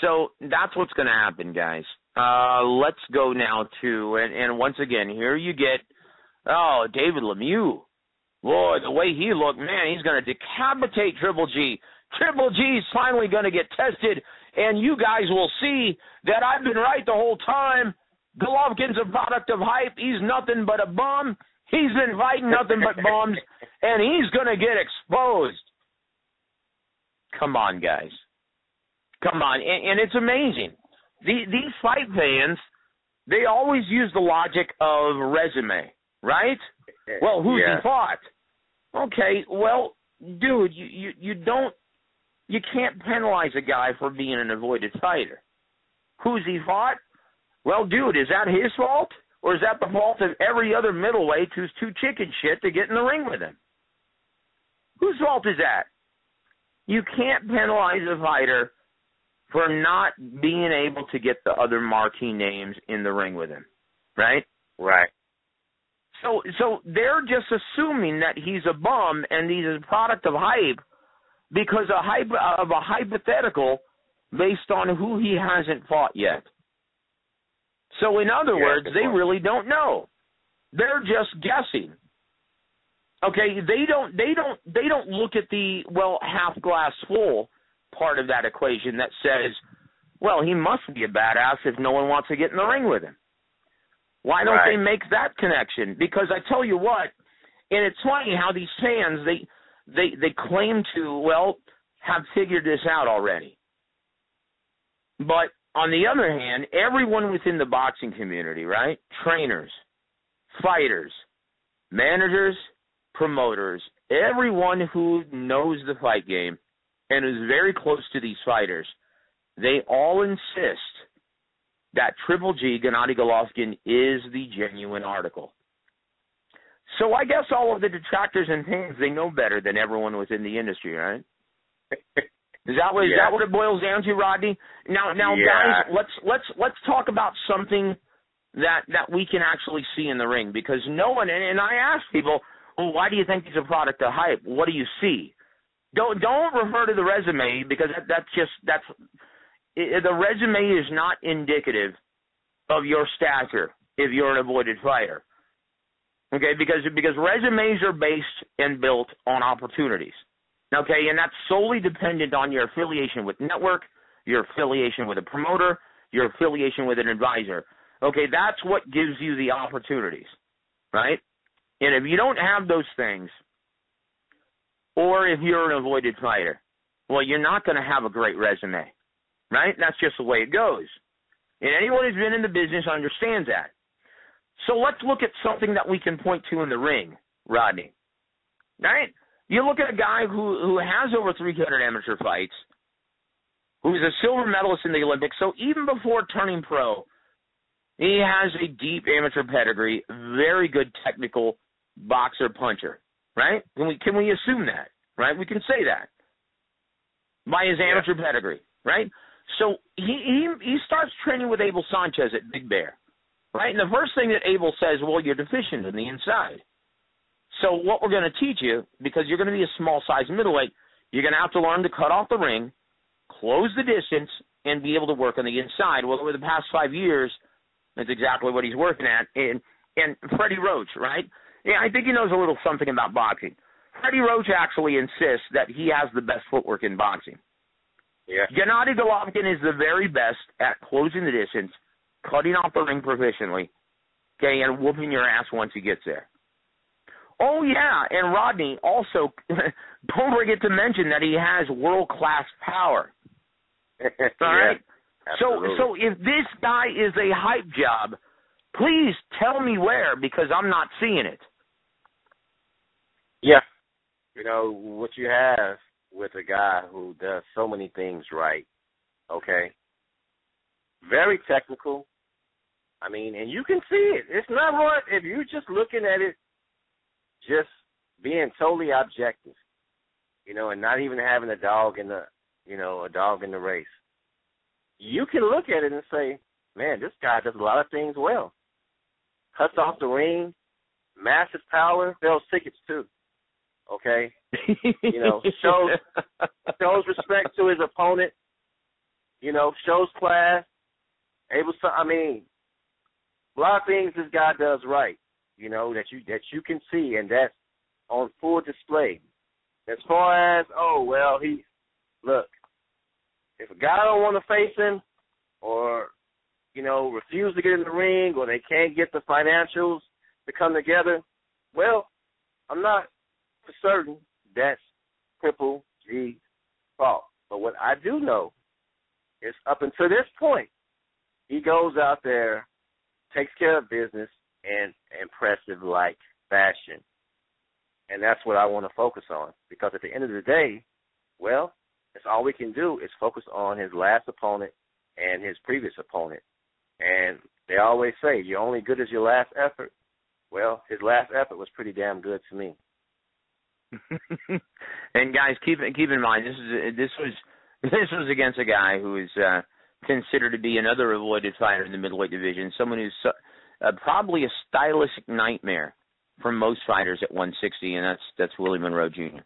So that's what's going to happen, guys. Let's go now to, and once again, here you get, David Lemieux. Boy, the way he looked, man, he's going to decapitate Triple G. Triple G's finally going to get tested, and you guys will see that I've been right the whole time. Golovkin's a product of hype. He's nothing but a bum. He's been fighting nothing but bums, and he's going to get exposed. Come on, guys. Come on. And it's amazing. These fight fans, they always use the logic of resume, right? Well, who's he fought? Okay, well, dude, you can't penalize a guy for being an avoided fighter. Who's he fought? Well, dude, is that his fault? Or is that the fault of every other middleweight who's too chicken shit to get in the ring with him? Whose fault is that? You can't penalize a fighter for not being able to get the other marquee names in the ring with him, right? Right. So they're just assuming that he's a bum and he's a product of hype because of a hypothetical based on who he hasn't fought yet. So in other words, they really don't know. They're just guessing. Okay, they don't look at the half glass full part of that equation that says, well, he must be a badass if no one wants to get in the ring with him. Why don't they make that connection? Because I tell you what, and it's funny how these fans they claim to have figured this out already. But on the other hand, everyone within the boxing community, right? Trainers, fighters, managers, promoters, everyone who knows the fight game and is very close to these fighters, they all insist that Triple G, Gennady Golovkin, is the genuine article. So I guess all of the detractors and fans, they know better than everyone within the industry, right? Is that what it boils down to, Rodney? Now, guys, let's talk about something that we can actually see in the ring, because no one, and I ask people, well, why do you think he's a product of hype? What do you see? Don't refer to the resume, because that's the resume is not indicative of your stature if you're an avoided fighter. Okay, because resumes are based and built on opportunities. Okay, and that's solely dependent on your affiliation with network, your affiliation with a promoter, your affiliation with an advisor. Okay, that's what gives you the opportunities, right? And if you don't have those things, or if you're an avoided fighter, well, you're not going to have a great resume, right? That's just the way it goes. And anyone who's been in the business understands that. So let's look at something that we can point to in the ring, Rodney. Right? You look at a guy who has over 300 amateur fights, who's a silver medalist in the Olympics, so even before turning pro, he has a deep amateur pedigree, very good technical boxer puncher, right? Can we assume that, right? We can say that by his amateur pedigree, right? So he starts training with Abel Sanchez at Big Bear, right? And the first thing that Abel says, well, you're deficient in the inside. So what we're going to teach you, because you're going to be a small-sized middleweight, you're going to have to learn to cut off the ring, close the distance, and be able to work on the inside. Well, over the past 5 years, that's exactly what he's working at. And Freddie Roach, right? Yeah, I think he knows a little something about boxing. Freddie Roach actually insists that he has the best footwork in boxing. Yeah. Gennady Golovkin is the very best at closing the distance, cutting off the ring proficiently, okay, and whooping your ass once he gets there. Oh, yeah, and Rodney, also, don't forget to mention that he has world-class power. All right? So if this guy is a hype job, please tell me where, because I'm not seeing it. Yeah. You know, what you have with a guy who does so many things right, okay? Very technical. I mean, and you can see it. It's not hard if you're just looking at it, just being totally objective, you know, and not even having a dog in the race. You can look at it and say, man, this guy does a lot of things well. Cuts off the ring, massive power, sells tickets too. Okay? You know, shows respect to his opponent. shows class, able to, a lot of things this guy does right, that you can see, and that's on full display. As far as, look, if a guy don't want to face him or, refuse to get in the ring or they can't get the financials to come together, well, I'm not for certain that's Triple G's fault. But what I do know is up until this point, he goes out there, takes care of business in impressive-like fashion. And that's what I want to focus on, because at the end of the day, well, that's all we can do is focus on his last opponent and his previous opponent. And they always say, you're only good as your last effort. Well, his last effort was pretty damn good to me. And guys, keep in mind, this was against a guy who is considered to be another avoided fighter in the middleweight division, someone who's probably a stylistic nightmare for most fighters at 160, and that's Willie Monroe Jr.